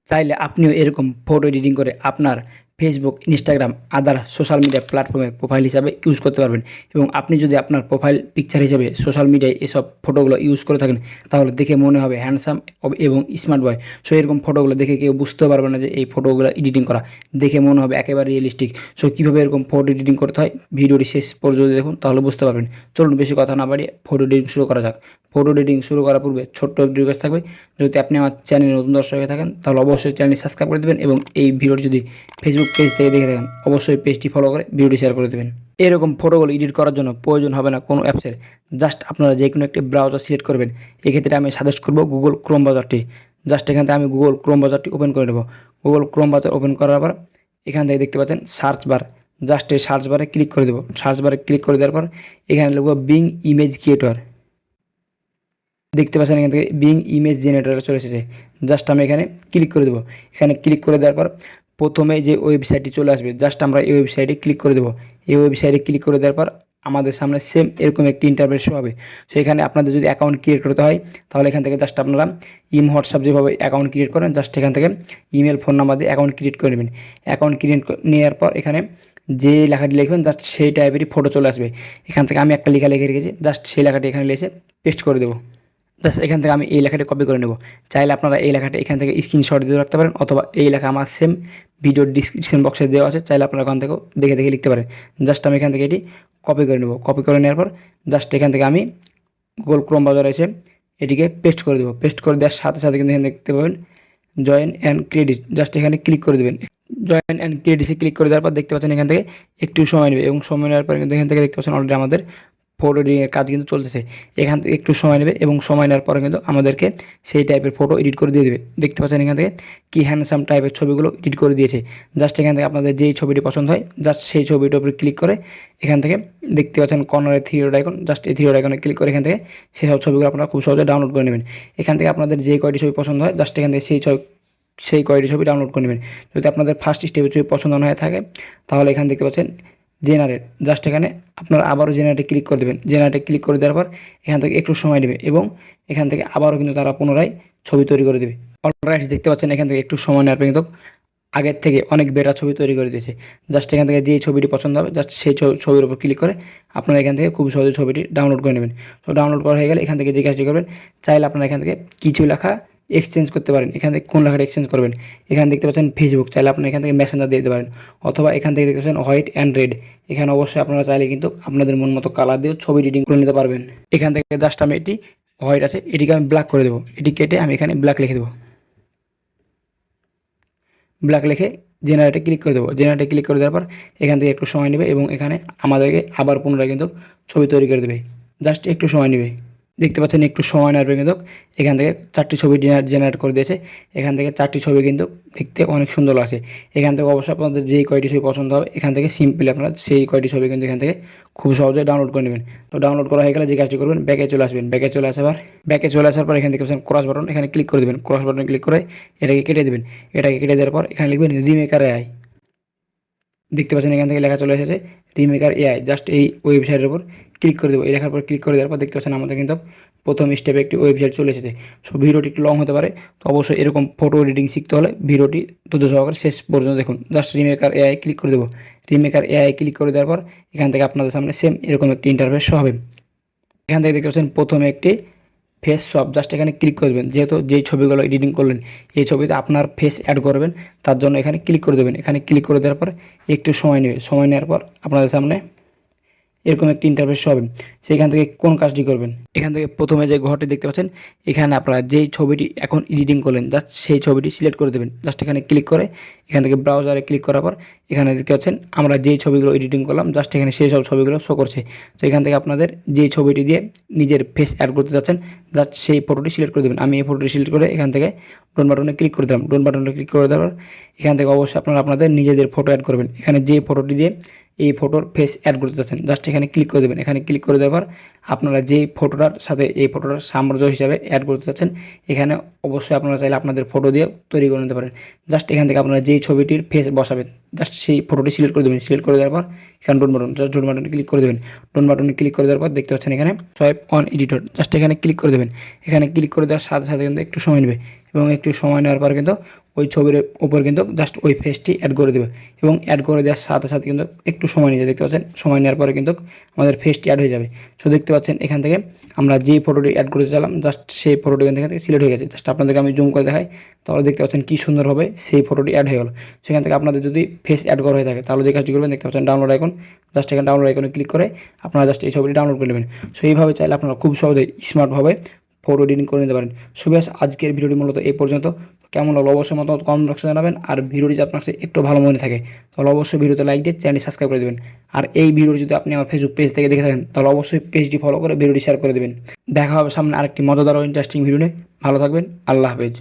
চাইলে আপনিও এরকম ফটো এডিটিং করে আপনার ফেসবুক, ইনস্টাগ্রাম, আদার সোশ্যাল মিডিয়া প্ল্যাটফর্মে প্রোফাইল হিসাবে ইউজ করতে পারবেন। এবং আপনি যদি আপনার প্রোফাইল পিকচার হিসেবে সোশ্যাল মিডিয়ায় এসব ফটোগুলো ইউজ করে থাকেন, তাহলে দেখে মনে হবে হ্যান্ডসাম এবং স্মার্ট বয়। সো এরকম ফটোগুলো দেখে কেউ বুঝতে পারবে না যে এই ফটোগুলো এডিটিং করা, দেখে মনে হবে একেবারে রিয়েলিস্টিক। সো কীভাবে এরকম ফটো এডিটিং করতে হয় ভিডিওটি শেষ পর্যন্ত দেখুন, তাহলে বুঝতে পারবেন। চলুন বেশি কথা না বাড়িয়ে ফটো এডিটিং শুরু করা যাক। ফটো এডিটিং শুরু করার পূর্বে ছোট্ট একটি রিকোয়েস্ট থাকবে, যদি আপনি আমার চ্যানেলে নতুন দর্শক হয়ে থাকেন তাহলে অবশ্যই চ্যানেলটি সাবস্ক্রাইব করে দেবেন, এবং এই ভিডিওটি যদি ফেসবুক পেজ থেকে দেখে থাকেন অবশ্যই পেজটি ফলো করে ভিডিওটি শেয়ার করে দেবেন। এরকম ফটোগুলো এডিট করার জন্য প্রয়োজন হবে না কোনো অ্যাপসের, জাস্ট আপনারা যে কোনো একটি ব্রাউজার সিলেক্ট করবেন। এক্ষেত্রে আমি সাজেস্ট করব গুগল ক্রোম ব্রাউজারটি। জাস্ট এখান থেকে আমি গুগল ক্রোম ব্রাউজারটি ওপেন করে নেব। গুগল ক্রোম ব্রাউজার ওপেন করার পর এখান থেকে দেখতে পাচ্ছেন সার্চ বার, জাস্ট এই সার্চ বারে ক্লিক করে দেবো। সার্চ বারে ক্লিক করে দেওয়ার পর এখানে লিখব বিং ইমেজ ক্রিয়েটর। দেখতে পাচ্ছেন এখান থেকে বিং ইমেজ জেনারেটর চলে এসেছে। জাস্ট আমি এখানে ক্লিক করে দেবো। এখানে ক্লিক করে দেওয়ার পর প্রথমে যে ওয়েবসাইটটি চলে আসবে, জাস্ট আমরা এই ওয়েবসাইটে ক্লিক করে দেবো। এই ওয়েবসাইটে ক্লিক করে দেওয়ার পর আমাদের সামনে সেম এরকম একটি ইন্টারফেস শো হবে। সো এখানে আপনাদের যদি অ্যাকাউন্ট ক্রিয়েট করতে হয় তাহলে এখান থেকে জাস্ট আপনারা হোয়াটসঅ্যাপ যেভাবে অ্যাকাউন্ট ক্রিয়েট করেন, জাস্ট এখান থেকে ইমেল, ফোন নাম্বার দিয়ে অ্যাকাউন্ট ক্রিয়েট করে নেবেন। অ্যাকাউন্ট ক্রিয়েট নেওয়ার পর এখানে যে লেখাটি লিখবেন জাস্ট সেই টাইপেরই ফটো চলে আসবে। এখান থেকে আমি একটা লেখা লিখে রেখেছি, জাস্ট সেই লেখাটি এখানে লিখে পেস্ট করে দেবো। জাস্ট এখান থেকে আমি এই লেখাটি কপি করে নেব। চাইলে আপনারা এই লেখাটি এখান থেকে স্ক্রিনশট দিয়ে রাখতে পারেন, অথবা এই লেখা আমার সেম ভিডিওর ডিসক্রিপশন বক্সে দেওয়া আছে, চাইলে আপনারা ওখান থেকেও দেখে দেখে লিখতে পারেন। জাস্ট আমি এখান থেকে এটি কপি করে নেব। কপি করে নেওয়ার পর জাস্ট এখান থেকে আমি গুগল ক্রোম ব্রাউজারে এসে এটিকে পেস্ট করে দেবো। পেস্ট করে দেওয়ার সাথে সাথে কিন্তু এখানে দেখতে পাবেন জয়েন অ্যান্ড ক্রেডিট, জাস্ট এখানে ক্লিক করে দেবেন। জয়েন অ্যান্ড ক্রেডিটে ক্লিক করে দেওয়ার পর দেখতে পাচ্ছেন এখান থেকে একটু সময় নেবে, এবং সময় নেওয়ার পর কিন্তু এখান থেকে দেখতে পাচ্ছেন অলরেডি আমাদের ফটো এডিটিংয়ের কাজ কিন্তু চলতেছে। এখান থেকে একটু সময় নেবে, এবং সময় নেওয়ার পরে কিন্তু আমাদেরকে সেই টাইপের ফটো এডিট করে দিয়ে দেবে। দেখতে পাচ্ছেন এখান থেকে কি হ্যান্ডসাম টাইপের ছবিগুলো এডিট করে দিয়েছে। জাস্ট এখান থেকে আপনাদের যেই ছবিটি পছন্দ হয় জাস্ট সেই ছবিটার উপরে ক্লিক করে এখান থেকে দেখতে পাচ্ছেন কর্নারে থ্রি ডট আইকন, জাস্ট এই থ্রি ডট আইকনে ক্লিক করে এখান থেকে সেই সব ছবিগুলো আপনারা খুব সহজে ডাউনলোড করে নেবেন। এখান থেকে আপনাদের যে কয়টি ছবি পছন্দ হয় জাস্ট এখান থেকে সেই কয়টি ছবি ডাউনলোড করে নেবেন। যদি আপনাদের ফার্স্ট স্টেপের ছবি পছন্দ না হয়ে থাকে তাহলে এখানে দেখতে পাচ্ছেন জেনারেট, জাস্ট এখানে আপনারা আবারও জেনারেটে ক্লিক করে দেবেন। জেনারেটে ক্লিক করে দেওয়ার পর এখান থেকে একটু সময় নেবে, এবং এখান থেকে আবারও কিন্তু তারা পুনরায় ছবি তৈরি করে দেবে। অলরাইট, দেখতে পাচ্ছেন এখান থেকে একটু সময় নেওয়ার পর কিন্তু আগের থেকে অনেক বেটার ছবি তৈরি করে দিয়েছে। জাস্ট এখান থেকে যেই ছবিটি পছন্দ হবে জাস্ট সেই ছবির উপর ক্লিক করে আপনারা এখান থেকে খুব সহজে ছবিটি ডাউনলোড করে নেবেন। তো ডাউনলোড করা হয়ে গেলে এখান থেকে যে কাজটি করবেন, চাইলে আপনারা এখান থেকে কিছু লেখা এক্সচেঞ্জ করতে পারেন। এখান থেকে কোন লেখাটা এক্সচেঞ্জ করবেন, এখানে দেখতে পাচ্ছেন ফেসবুক, চাইলে আপনি এখান থেকে মেসেঞ্জার দিয়ে দিতে পারেন, অথবা এখান থেকে দেখতে পাচ্ছেন হোয়াইট অ্যান্ড রেড। এখানে অবশ্যই আপনারা চাইলে কিন্তু আপনাদের মন মতো কালার দিয়ে ছবি এডিটিং করে নিতে পারবেন। এখান থেকে জাস্ট আমি এটি হোয়াইট আছে এটিকে আমি ব্ল্যাক করে দেবো। এটি কেটে আমি এখানে ব্ল্যাক লিখে দেবো। ব্ল্যাক লিখে জেনারেটে ক্লিক করে দেবো। জেনারেটে ক্লিক করে দেওয়ার পর এখান থেকে একটু সময় নেবে, এবং এখানে আমাদেরকে আবার পুনরায় কিন্তু ছবি তৈরি করে দেবে। জাস্ট একটু সময় নেবে। দেখতে পাচ্ছেন একটু সময় নেওয়ার কিন্তু এখান থেকে 4টি ছবি জেনারেট করে দিয়েছে। এখান থেকে 4টি ছবি কিন্তু দেখতে অনেক সুন্দর লাগছে। এখান থেকে অবশ্যই আপনাদের যেই কয়টি ছবি পছন্দ হবে এখান থেকে সিম্পলি আপনারা সেই কয়টি ছবি কিন্তু এখান থেকে খুব সহজে ডাউনলোড করে নেবেন। তো ডাউনলোড করা হয়ে গেলে যে কাজটি করবেন, ব্যাকে চলে আসবেন। ব্যাকে চলে আসার পর এখানে দেখতে পাচ্ছেন ক্রস বাটন, এখানে ক্লিক করে দেবেন। ক্রস বাটনে ক্লিক করে এটাকে কেটে দেবেন। এটাকে কেটে দেওয়ার পর এখানে লিখবেন রিমেকার এআই। দেখতে পাচ্ছেন এখান থেকে লেখা চলে এসেছে রিমেকার এআই। জাস্ট এই ওয়েবসাইটের উপর ক্লিক করে দেবো। এই লেখার পর ক্লিক করে দেওয়ার পর দেখতে পাচ্ছেন আমাদের কিন্তু প্রথম স্টেপে একটি ওয়েবসাইট চলে এসেছে। সো ভিডিওটি একটু লং হতে পারে, তো অবশ্যই এরকম ফটো এডিটিং শিখতে হলে ভিডিওটি ধৈর্য সহকারে শেষ পর্যন্ত দেখুন। জাস্ট রিমেকার এআই ক্লিক করে দেবো। রিমেকার এআই ক্লিক করে দেওয়ার পর এখান থেকে আপনাদের সামনে সেম এরকম একটি ইন্টারফেস হবে। এখান থেকে দেখতে পাচ্ছেন প্রথমে একটি ফেস সব, জাস্ট এখানে ক্লিক করে দেবেন। যেহেতু যেই ছবিগুলো এডিটিং করলেন এই ছবিতে আপনার ফেস অ্যাড করবেন, তার জন্য এখানে ক্লিক করে দেবেন। এখানে ক্লিক করে দেওয়ার পর একটু সময় নেবে। সময় নেওয়ার পর আপনাদের সামনে এরকম একটি ইন্টারফেস হবে। সেখান থেকে কোন কাজটি করবেন, এখান থেকে প্রথমে যে ঘরটি দেখতে পাচ্ছেন এখানে আপনারা যেই ছবিটি এখন এডিটিং করলেন জাস্ট সেই ছবিটি সিলেক্ট করে দেবেন। জাস্ট এখানে ক্লিক করে এখান থেকে ব্রাউজারে ক্লিক করার পর এখানে দেখতে পাচ্ছেন আমরা যেই ছবিগুলো এডিটিং করলাম জাস্ট এখানে সেই সব ছবিগুলো শো করছে। তো এখান থেকে আপনাদের যেই ছবিটি দিয়ে নিজের ফেস অ্যাড করতে যাচ্ছেন জাস্ট সেই ফটোটি সিলেক্ট করে দেবেন। আমি এই ফটোটি সিলেক্ট করে এখান থেকে ডোন বাটনে ক্লিক করে দিলাম। ডোন বাটনে ক্লিক করে দেওয়ার এখান থেকে অবশ্যই আপনারা আপনাদের নিজেদের ফটো অ্যাড করবেন। এখানে যে ফটোটি দিয়ে এই ফটোর ফেস অ্যাড করতে চাচ্ছেন জাস্ট এখানে ক্লিক করে দেবেন। এখানে ক্লিক করে দেওয়ার আপনারা যেই ফটোটার সাথে এই ফটোটার সামঞ্জস্য হিসাবে অ্যাড করতে চাচ্ছেন এখানে অবশ্যই আপনারা চাইলে আপনাদের ফটো দিয়ে তৈরি করে নিতে পারেন। জাস্ট এখান থেকে আপনারা যেই ছবিটির ফেস বসাবেন জাস্ট সেই ফটোটি সিলেক্ট করে দেবেন। সিলেক্ট করে দেওয়ার পর এখানে ডোন বাটন, জাস্ট ডোন বাটনে ক্লিক করে দেবেন। ডোন বাটনে ক্লিক করে দেওয়ার পর দেখতে পাচ্ছেন এখানে সোয়াইপ অন এডিটর, জাস্ট এখানে ক্লিক করে দেবেন। এখানে ক্লিক করে দেওয়ার সাথে সাথে কিন্তু একটু সময় নেবে, এবং একটু সময় নেওয়ার পর কিন্তু ওই ছবির উপর কিন্তু জাস্ট ওই ফেসটি অ্যাড করে দেবে এবং অ্যাড করে দেওয়ার সাথে সাথে কিন্তু একটু সময় নিয়ে দেখতে পাচ্ছেন, সময় নেওয়ার পরে কিন্তু আমাদের ফেসটি অ্যাড হয়ে যাবে। সো দেখতে পাচ্ছেন এখান থেকে আমরা যে ফটোটি অ্যাড করতে চাইলাম জাস্ট সেই ফটোটি এখান থেকে সিলেক্ট হয়ে গেছে। জাস্ট আপনাদেরকে আমি জুম করে দেখাই, তাহলে দেখতে পাচ্ছেন কী সুন্দরভাবে সেই ফটোটি অ্যাড হয়ে গেল। সেখান থেকে আপনাদের যদি ফেস অ্যাড করা হয়ে থাকে তাহলে যে কাজটি করবেন, দেখতে পাচ্ছেন ডাউনলোড আইকন, জাস্ট এখানে ডাউনলোড আইকনে ক্লিক করে আপনারা জাস্ট এই ছবিটি ডাউনলোড করে নেবেন। সো এইভাবে চাইলে আপনারা খুব সহজেই স্মার্টভাবে ফটো এডিটিং করে নিতে পারেন। সো ব্যাস আজকের ভিডিওটি মূলত এই পর্যন্ত। কেমন হলো অবশ্যই মতামত কমেন্ট বক্সে জানাবেন। আর ভিডিওটি যদি আপনার কাছে একটু ভালো মনে থাকে তাহলে অবশ্যই ভিডিওতে লাইক দিয়ে চ্যানেলটি সাবস্ক্রাইব করে দেবেন। আর এই ভিডিওটি যদি আপনি আমার ফেসবুক পেজ থেকে দেখে থাকেন তাহলে অবশ্যই পেজটি ফলো করে ভিডিওটি শেয়ার করে দেবেন। দেখা হবে সামনে আরেকটি মজাদার ও ইন্টারেস্টিং ভিডিও নিয়ে। ভালো থাকবেন, আল্লাহ হাফেজ।